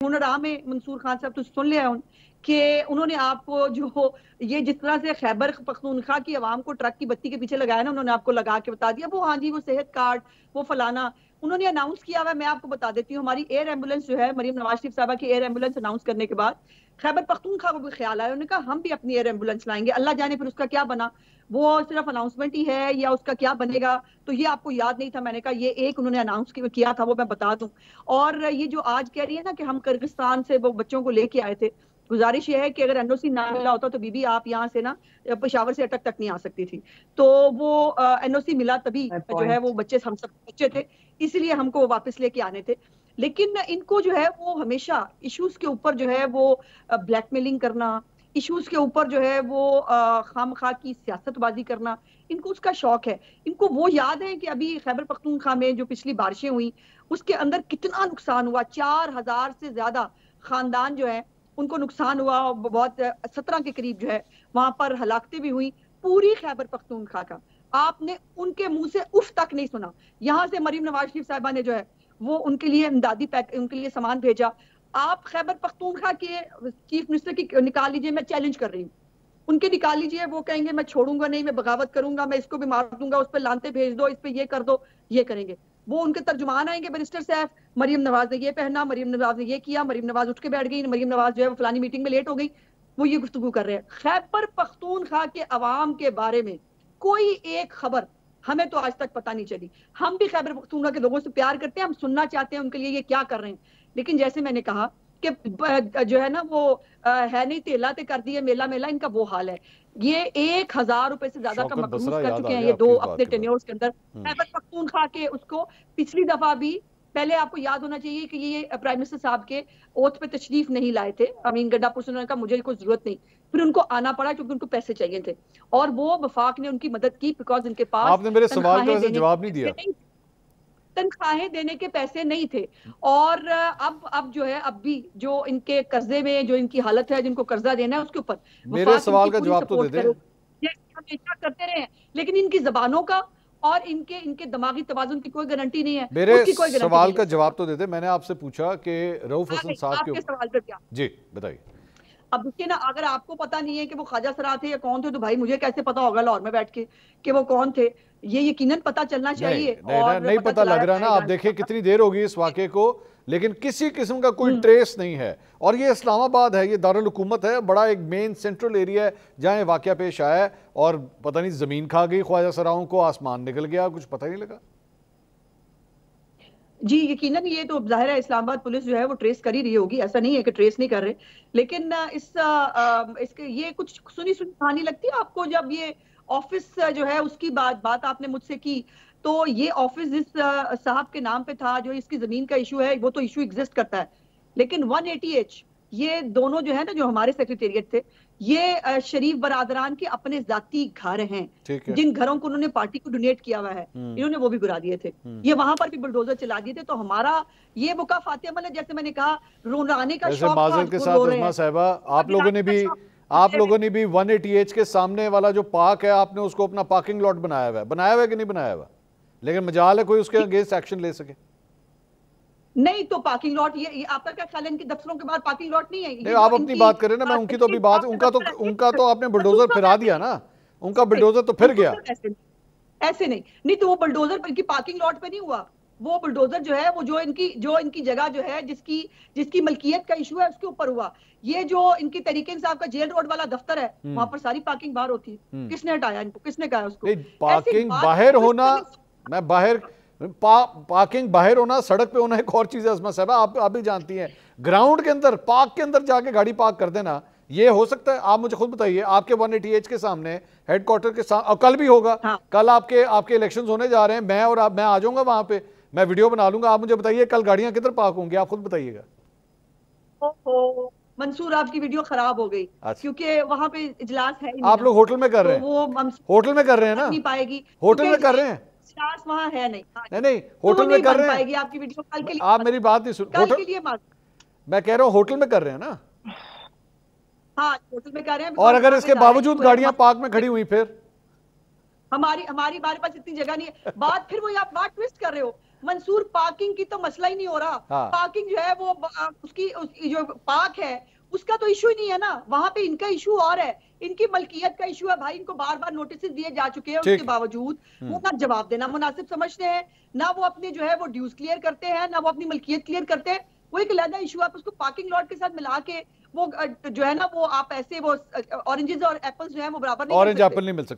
हुनर आम है मंसूर खान साहब, तो सुन लिया उन कि उन्होंने आपको जो ये जिस तरह से खैबर पख्तूनख्वा की आवाम को ट्रक की बत्ती के पीछे लगाया ना, उन्होंने आपको लगा के बता दिया वो हाँ जी वो सेहत कार्ड वो फलाना उन्होंने अनाउंस किया हुआ। मैं आपको बता देती हूँ, हमारी एयर एम्बुलेंस जो है मरीम नवाज शरीफ साहबा की एयर एम्बुलेंस अनाउंस करने के बाद खैबर पख्तूनख्वा को भी ख्याल आया, उन्होंने कहा हम भी अपनी एयर एम्बुलेंस लाएंगे। अल्लाह जाने फिर उसका क्या बना, वो सिर्फ अनाउंसमेंट ही है या उसका क्या बनेगा, तो ये आपको याद नहीं था। मैंने कहा ये एक उन्होंने अनाउंस किया था, वो मैं बता दूं। और ये जो आज कह रही है ना कि हम किर्गिस्तान से वो बच्चों को लेके आए थे, गुजारिश ये है कि अगर एनओसी ना मिला होता तो बीबी आप यहाँ से ना पेशावर से अटक तक नहीं आ सकती थी। तो वो एनओसी मिला तभी जो है वो बच्चे हम सब बच्चे थे, इसलिए हमको वो वापस लेके आने थे। लेकिन इनको जो है वो हमेशा इश्यूज के ऊपर जो है वो ब्लैकमेलिंग करना, इश्यूज के ऊपर जो है वो खामखा की सियासतबाजी करना, इनको उसका शौक है। इनको वो याद है कि अभी खैबर पख्तूनख्वा में जो पिछली बारिशें हुई उसके अंदर कितना नुकसान हुआ, 4000 से ज्यादा खानदान जो है उनको नुकसान हुआ, बहुत 17 के करीब जो है वहां पर हलाकतें भी हुई। पूरी खैबर पख्तूनख्वा का आपने उनके मुंह से उफ तक नहीं सुना। यहाँ से मरीम नवाज शरीफ साहिबा ने जो है वो उनके लिए इमदादी पैक उनके लिए सामान भेजा। आप खैबर पख्तूनख्वा के चीफ मिनिस्टर की निकाल लीजिए, मैं चैलेंज कर रही हूँ, उनके निकाल लीजिए, वो कहेंगे मैं छोड़ूंगा नहीं, मैं बगावत करूंगा, मैं इसको भी मार दूंगा, उस पर लानते भेज दो, इस पे ये कर दो, ये करेंगे। वो उनके तर्जुमान आएंगे बैरिस्टर साहब, मरीम नवाज ने ये पहना, मरीम नवाज ने ये किया, मरीम नवाज उठ के बैठ गई, मरीम नवाज जो है वो फलानी मीटिंग में लेट हो गई, वो ये गुफ्तगू कर रहे हैं। खैबर पख्तूनख्वा के अवाम के बारे में कोई एक खबर हमें तो आज तक पता नहीं चली। हम भी खैबर पख्तूनख्वा के लोगों से प्यार करते हैं, हम सुनना चाहते हैं उनके लिए ये क्या कर रहे हैं। लेकिन जैसे मैंने कहा कि जो है ना वो है नहीं तेला ते कर दिए मेला मेला, इनका वो हाल है। ये 1000 रुपए से ज्यादा का मकरूज कर चुके हैं ये दो अपने टेन्योर्स के अंदर। खैबर पख्तूनख्वा के उसको पिछली दफा भी, पहले आपको याद होना चाहिए कि ये प्राइम मिनिस्टर साहब के ओथ पे तशरीफ नहीं लाए थे अमीन गड्डापुर से, उन्होंने कहा मुझे कोई जरूरत नहीं, फिर उनको आना पड़ा क्योंकि उनको पैसे चाहिए थे और वो वफाक ने उनकी मदद की बिकॉज उनके पास आपने मेरे सवाल का जवाब नहीं दिया, तनख्वाहें देने के पैसे नहीं थे। और अब जो है अब भी जो इनके कर्जे में जो इनकी हालत है, जिनको कर्जा देना है उसके ऊपर मेरे सवाल का जवाब तो दे दें। हमेशा करते रहे, लेकिन इनकी जबानों का और इनके इनके दिमागी तवाजुन की कोई गारंटी नहीं है। मेरे सवाल का जवाब तो दे दे। मैंने आपसे पूछा कि रऊफ हसन साहब के सवाल पे क्या जी बताइए। अब देखिए ना, अगर आपको पता नहीं है कि वो ख्वाजा सरा थे या कौन थे, तो भाई मुझे कैसे पता होगा लाहौर में बैठ के कि वो कौन थे? ये यकीनन पता चलना चाहिए। नहीं पता लग रहा ना। आप देखिए कितनी देर होगी इस वाक़े को, लेकिन किसी किस्म का कोई ट्रेस नहीं है। और ये इस्लामाबाद है, ये दारुल हुकूमत है, बड़ा एक मेन सेंट्रल एरिया है जहाँ वाक़या पेश आया है और पता नहीं ज़मीन खा गई ख्वाजा सराओं को, आसमान निकल गया, कुछ पता नहीं लगा। जी यकीनन ये तो जाहिर है इस्लामाबाद पुलिस जो है वो ट्रेस कर ही रही होगी, ऐसा नहीं है कि ट्रेस नहीं कर रहे। लेकिन इसके ये कुछ सुनी सुनी कहानी लगती है आपको। जब ये ऑफिस जो है उसकी बात आपने मुझसे की, तो ये ऑफिस जिस साहब के नाम पे था, जो इसकी जमीन का इशू है, वो तो इशू एग्जिस्ट करता है। लेकिन 180H ये दोनों जो है ना, जो हमारे सेक्रेटेरिएट थे, ये शरीफ बरादरान के अपने जाती घर हैं, जिन घरों को उन्होंने पार्टी को डोनेट किया हुआ है, इन्होंने वो भी गिरा दिए थे। ये वहां पर भी बुलडोजर चला दिए थे। तो हमारा ये बुका फातिहा अमल है, जैसे मैंने कहा, रोनाने का शौक माजरत के साथ उस्मा साहिबा, आप लोगों ने भी 180H के सामने वाला जो पार्क है, आपने उसको अपना पार्किंग लॉट बनाया हुआ है कि नहीं बनाया हुआ? लेकिन मजाल है कोई उसके अगेंस्ट एक्शन ले सके? नहीं तो पार्किंग लॉट ये आपका क्या ख्याल है? इनके दफ्तरों के बाद पार्किंग लॉट नहीं है? नहीं, आप अपनी बात करें ना, मैं उनकी तो अभी बात, उनका तो आपने बुलडोजर फिरा दिया ना, उनका बुलडोजर तो फिर गया। ऐसे नहीं तो वो बुलडोजर पर की पार्किंग लॉट पे नहीं हुआ, वो बुलडोजर जो है वो जो इनकी जगह जो है जिसकी मलकियत का इशू है उसके ऊपर हुआ। ये जो इनकी तरीके इंसाफ का जेल रोड वाला दफ्तर है, वहां पर सारी पार्किंग बाहर होती है। किसने हटाया इनको? किसने कहा उसको? पार्किंग बाहर होना, मैं बाहर पार्किंग बाहर होना, सड़क पे होना एक और चीज है अस्मा साहबा। आप भी जानती हैं, ग्राउंड के अंदर, पार्क के अंदर जाके गाड़ी पार्क कर देना, ये हो सकता है? आप मुझे खुद बताइए, आपके 180H के सामने, हेडक्वार्टर के सामने, और कल भी होगा। हाँ। कल आपके इलेक्शंस होने जा रहे हैं, मैं आ जाऊंगा वहां पे, मैं वीडियो बना लूंगा। आप मुझे बताइए कल गाड़ियां किधर पार्क होंगी, आप खुद बताइएगा। मंसूर आपकी वीडियो खराब हो गई। अच्छा। क्योंकि वहां पे इजलास है। आप लोग होटल में कर रहे हैं, वो होटल में कर रहे हैं ना? नहीं पाएगी, होटल में कर रहे हैं, वहां है नहीं। नहीं होटल में कर रहे हैं। आपकी वीडियो कल के लिए, आप मेरी बात नहीं सुन, कल के लिए मैं कह रहा हूँ होटल में कर रहे हैं ना? हाँ होटल में कर रहे हैं। और अगर इसके बावजूद गाड़ियां पार्क में खड़ी हुई, फिर हमारे पास इतनी जगह नहीं है। बात फिर वही आप बात ट्विस्ट कर रहे हो। मंसूर, पार्किंग की तो मसला ही नहीं हो रहा। हाँ। पार्किंग जो है वो उसकी जो पार्क है उसका तो इशू ही नहीं है ना, वहां पे इनका इशू और है, इनकी मलकियत का इशू है भाई। इनको बार बार नोटिस दिए जा चुके हैं, उसके बावजूद वो ना जवाब देना मुनासिब समझते हैं, ना वो अपने जो है वो ड्यूज क्लियर करते हैं, ना वो अपनी मलकियत क्लियर करते हैं। वो एक अलग इशू, आप उसको पार्किंग लॉट के साथ मिला के वो जो है ना वो आप ऐसे वो ऑरेंजेस और एप्पल्स जो है वो बराबर नहीं, ऑरेंज एप्पल नहीं मिल सकते।